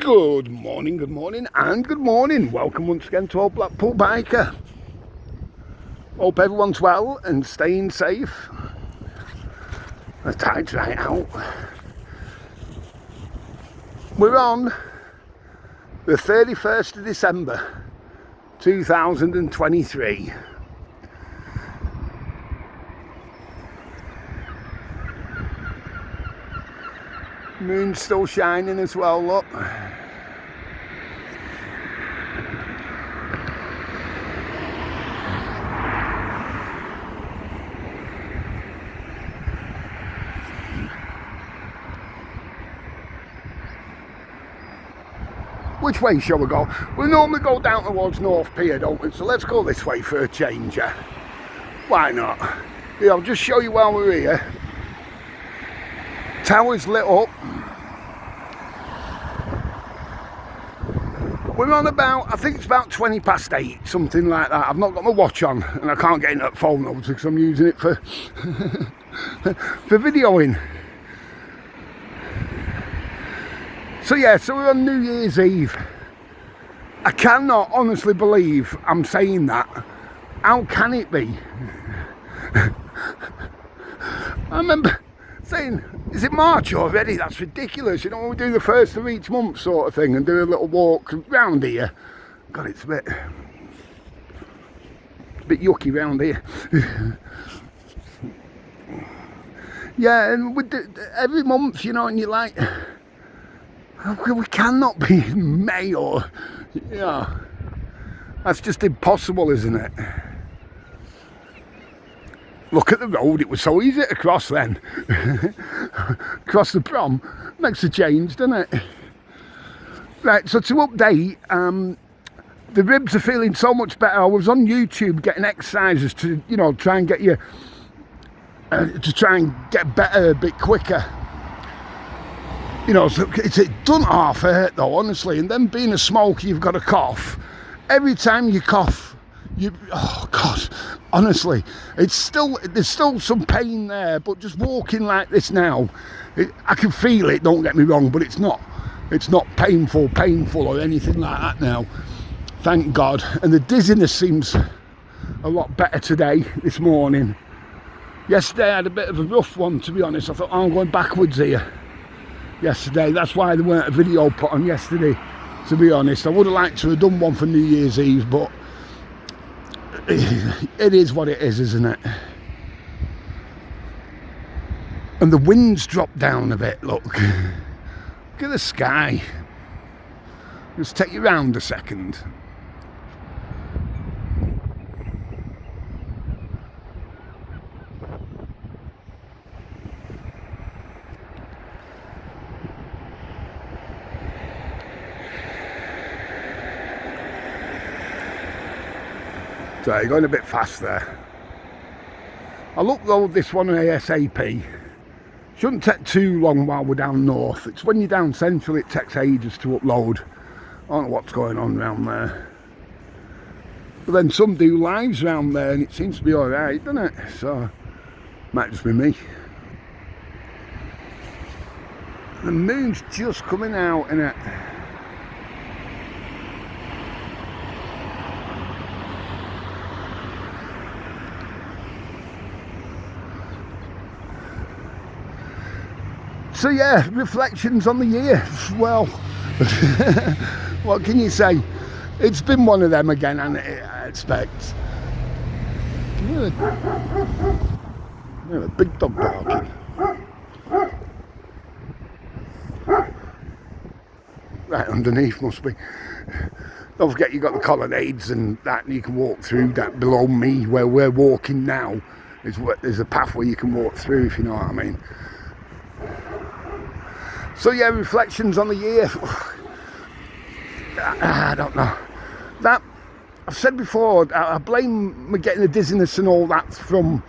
Good morning, and good morning. Welcome once again to Old Blackpool Biker. Hope everyone's well and staying safe. The tide's right out. We're on the 31st of December 2023. Moon's still shining as well, look. Which way shall we go? We normally go down towards North Pier, don't we? So let's go this way for a change. Why not? Yeah, I'll just show you while we're here. Tower's lit up. We're on about, I think it's about 20 past 8, something like that. I've not got my watch on and I can't get in that phone obviously because I'm using it for for videoing. So yeah, so we're on New Year's Eve. I cannot honestly believe I'm saying that. How can it be? I remember saying, is it March already? That's ridiculous. You know, when we do the first of each month sort of thing and do a little walk round here. God, it's a bit yucky round here. Yeah, and we do every month, you know, and you're like, we cannot be in May or, you know, that's just impossible, isn't it? Look at the road, it was so easy to cross then. Cross the Prom, makes a change, doesn't it? Right, so to update, the ribs are feeling so much better. I was on YouTube getting exercises to, you know, try and get you, to try and get better a bit quicker. You know, so it doesn't half hurt though, honestly. And then being a smoker, you've got a cough. Every time you cough, oh God, honestly, there's still some pain there, but just walking like this now, I can feel it, don't get me wrong, but it's not painful or anything like that now, thank God. And the dizziness seems a lot better today, this morning. Yesterday I had a bit of a rough one, to be honest. I thought, oh, I'm going backwards here yesterday. That's why there weren't a video put on yesterday, to be honest. I would have liked to have done one for New Year's Eve, but it is what it is, isn't it? And the wind's dropped down a bit, look. Look at the sky. Just take you round a second. So you're going a bit fast there. I'll upload this one ASAP. Shouldn't take too long while we're down north. It's when you're down central it takes ages to upload. I don't know what's going on around there. But then some do lives around there and it seems to be alright, doesn't it? So, might just be me. The moon's just coming out, innit? So yeah, reflections on the year. Well, what can you say? It's been one of them again, and I expect. Yeah, a big dog barking. Right underneath must be. Don't forget you've got the colonnades and that, and you can walk through that below me where we're walking now. There's a path where you can walk through, if you know what I mean. So yeah, reflections on the year. I don't know. That, I've said before, I blame me getting the dizziness and all that from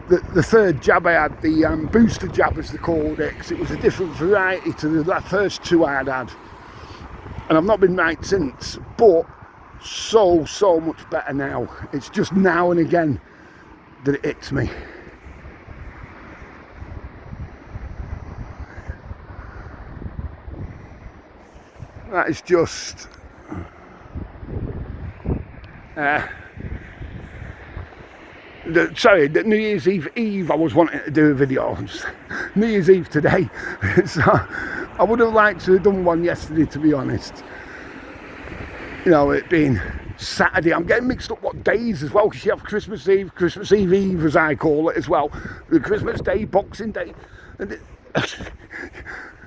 the third jab I had, the booster jab as they called it, because it was a different variety to the first two I had. And I've not been right since, but so much better now. It's just now and again that it hits me. That is just sorry, the New Year's Eve I was wanting to do a video. New Year's Eve today. So I would have liked to have done one yesterday, to be honest. You know, it being Saturday. I'm getting mixed up what days as well, because you have Christmas Eve as I call it as well. The Christmas Day, Boxing Day, and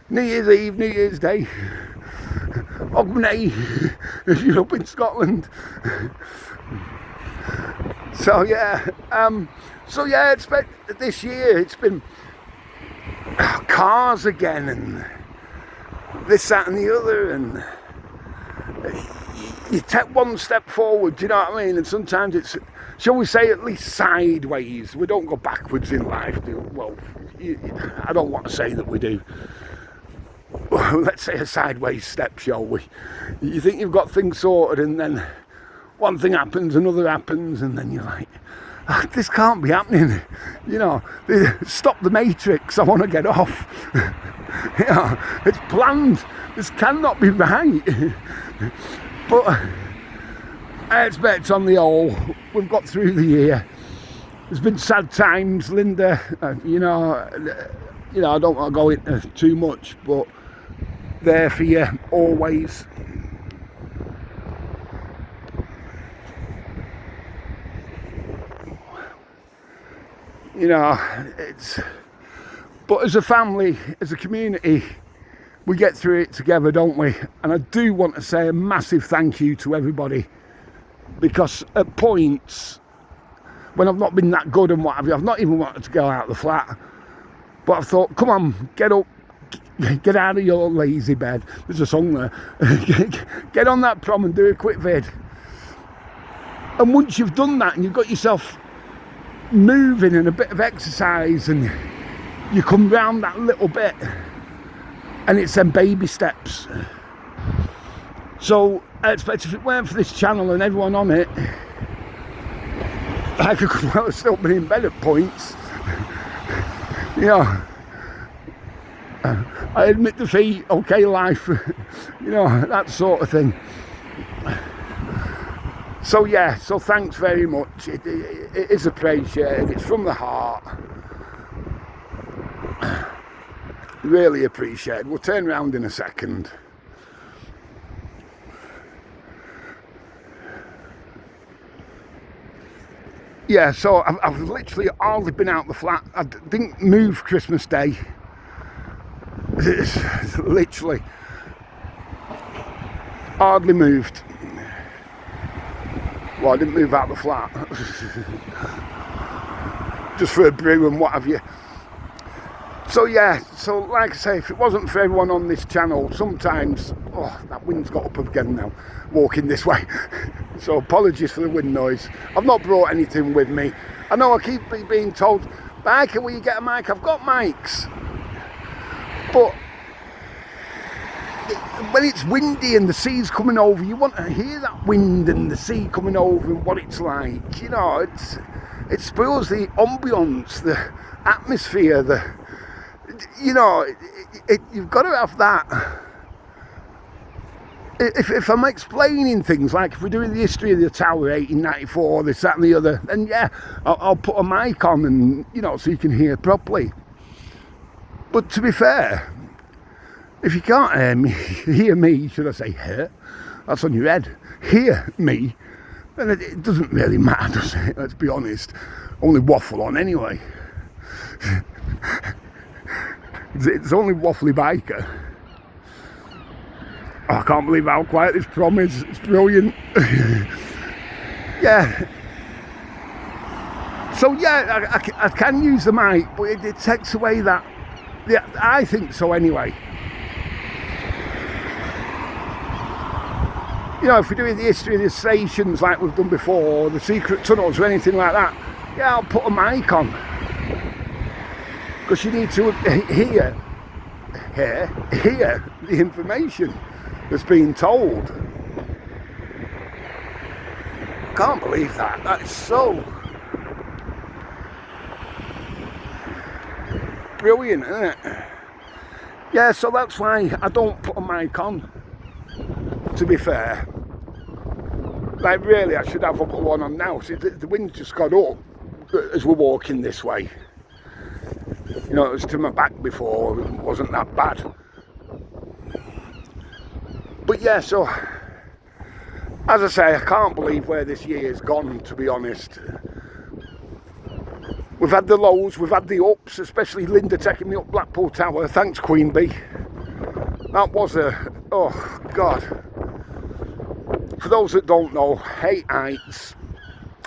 New Year's Eve, New Year's Day. Ognay, if you're up in Scotland. So yeah, it's been, this year it's been cars again and this, that and the other, and you take one step forward, do you know what I mean? And sometimes it's, shall we say, at least sideways. We don't go backwards in life, do we? Well, I don't want to say that we do. Let's say a sideways step, shall we? You think you've got things sorted, and then one thing happens, another happens, and then you're like, this can't be happening. You know, stop the matrix, I want to get off. You know, it's planned, this cannot be right. But I expect on the whole, we've got through the year. There's been sad times, Linda, you know, I don't want to go into too much, but there for you always. You know, but as a family, as a community, we get through it together, don't we? And I do want to say a massive thank you to everybody, because at points when I've not been that good and what have you, I've not even wanted to go out of the flat, but I've thought, come on, get up, get out of your lazy bed. There's a song there. Get on that prom and do a quick vid. And once you've done that and you've got yourself moving and a bit of exercise, and you come round that little bit, and it's them baby steps. So I expect if it weren't for this channel and everyone on it, I could well have still been in bed at points. You know, I admit defeat, okay life, you know, that sort of thing. So yeah, so thanks very much. It is appreciated, it's from the heart. Really appreciated. We'll turn around in a second. Yeah, so I've literally hardly been out the flat. I didn't move Christmas Day. It's literally hardly moved. Well, I didn't move out the flat. Just for a brew and what have you. So yeah, so like I say, if it wasn't for everyone on this channel, sometimes, oh, that wind's got up again now, walking this way. So apologies for the wind noise. I've not brought anything with me. I know I keep being told, biker, will you get a mic? I've got mics. But when it's windy and the sea's coming over, you want to hear that wind and the sea coming over and what it's like. You know, it spoils the ambience, the atmosphere, you know, you've got to have that. If I'm explaining things, like if we're doing the history of the tower, 1894, this, that and the other, then yeah, I'll put a mic on and, you know, so you can hear properly. But to be fair, if you can't hear me, should I say hear? That's on your head. Hear me, then it doesn't really matter, does it? Let's be honest. Only waffle on anyway. It's only waffly biker. Oh, I can't believe how quiet this prom is. It's brilliant. Yeah. So yeah, I can use the mic, but it takes away that. Yeah, I think so anyway. You know, if we're doing the history of the stations like we've done before, or the secret tunnels or anything like that, yeah, I'll put a mic on. Because you need to hear the information that's being told. I can't believe that. That is so brilliant, isn't it? Yeah, so that's why I don't put a mic on. to be fair. Like really, I should have a one on now. See, the wind just got up as we're walking this way. You know, it was to my back before, it wasn't that bad. But yeah, so, as I say, I can't believe where this year's gone, to be honest. We've had the lows, we've had the ups, especially Linda taking me up Blackpool Tower. Thanks, Queen Bee. That was oh God. For those that don't know, hate heights.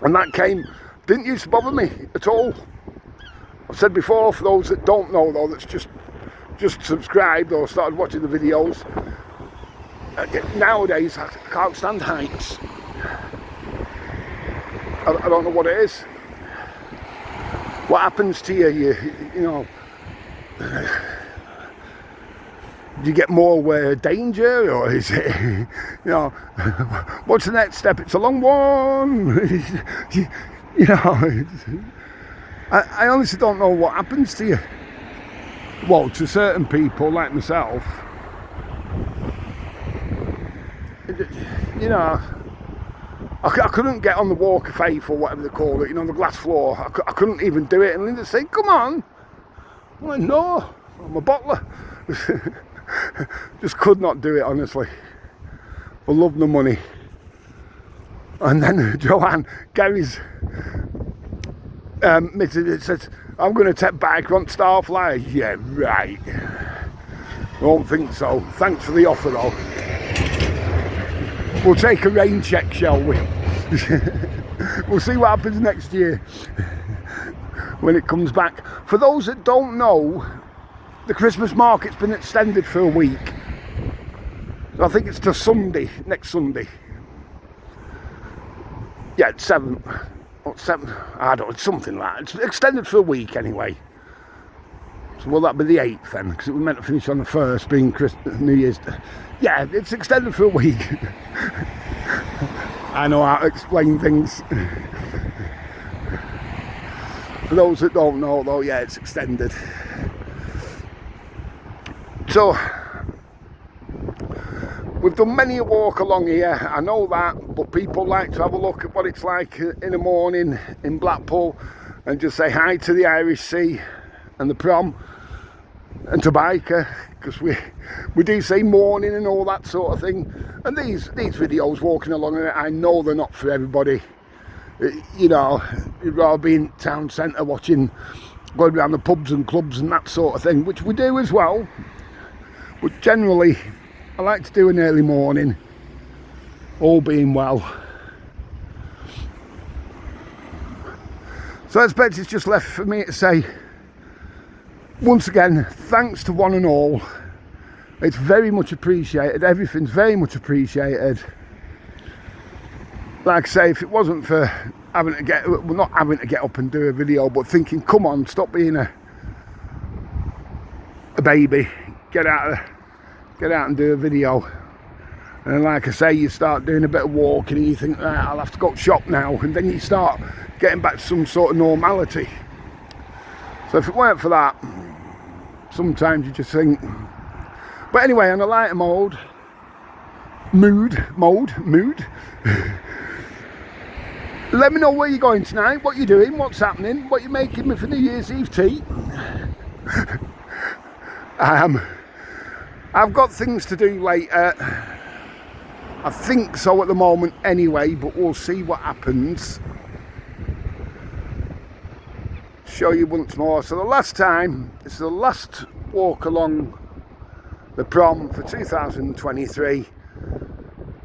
And that didn't used to bother me at all. I've said before, for those that don't know though, that's just subscribed or started watching the videos. Nowadays, I can't stand heights. I don't know what it is. What happens to you? You know, do you get more danger, or is it, you know, what's the next step? It's a long one. You know, I honestly don't know what happens to you. Well, to certain people like myself, you know, I couldn't get on the walk of faith or whatever they call it, you know, the glass floor. I couldn't even do it. And Linda said, come on. I'm like, no, I'm a bottler. Just could not do it, honestly. For love nor money. And then Joanne, Gary's admitted it, says, I'm going to take bike on Starflyer. Yeah, right. I don't think so. Thanks for the offer, though. We'll take a rain check, shall we? We'll see what happens next year when it comes back. For those that don't know, the Christmas market's been extended for a week. So I think it's to Sunday, next Sunday. Yeah, it's 7th. Or 7th, I don't know, it's something like that. It's extended for a week anyway. So will that be the 8th then? Because it was meant to finish on the 1st, being New Year's Day. Yeah, it's extended for a week. I know how to explain things. For those that don't know though, yeah, it's extended. So, we've done many a walk along here, I know that, but people like to have a look at what it's like in the morning in Blackpool and just say hi to the Irish Sea and the Prom and to Biker, because we do say morning and all that sort of thing. And these videos walking along it, I know they're not for everybody. You know, you'd rather be in town centre watching, going around the pubs and clubs and that sort of thing, which we do as well. But generally, I like to do an early morning, all being well. So I expect it's just left for me to say, once again, thanks to one and all. It's very much appreciated. Everything's very much appreciated. Like I say, if it wasn't for having to get, well, not having to get up and do a video, but thinking, come on, stop being a baby, get out and do a video. And then, like I say, you start doing a bit of walking and you think, right, I'll have to go shop now, and then you start getting back to some sort of normality. So if it weren't for that, sometimes you just think. But anyway, on a lighter mood, let me know where you're going tonight, what you're doing, what's happening, what you're making me for New Year's Eve tea. I've got things to do later. I think so at the moment anyway, but we'll see what happens. Show you once more. So the last time, this is the last walk along the Prom for 2023.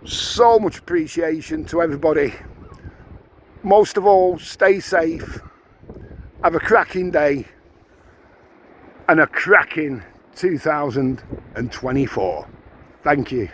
So much appreciation to everybody. Most of all, stay safe, have a cracking day and a cracking 2024. Thank you.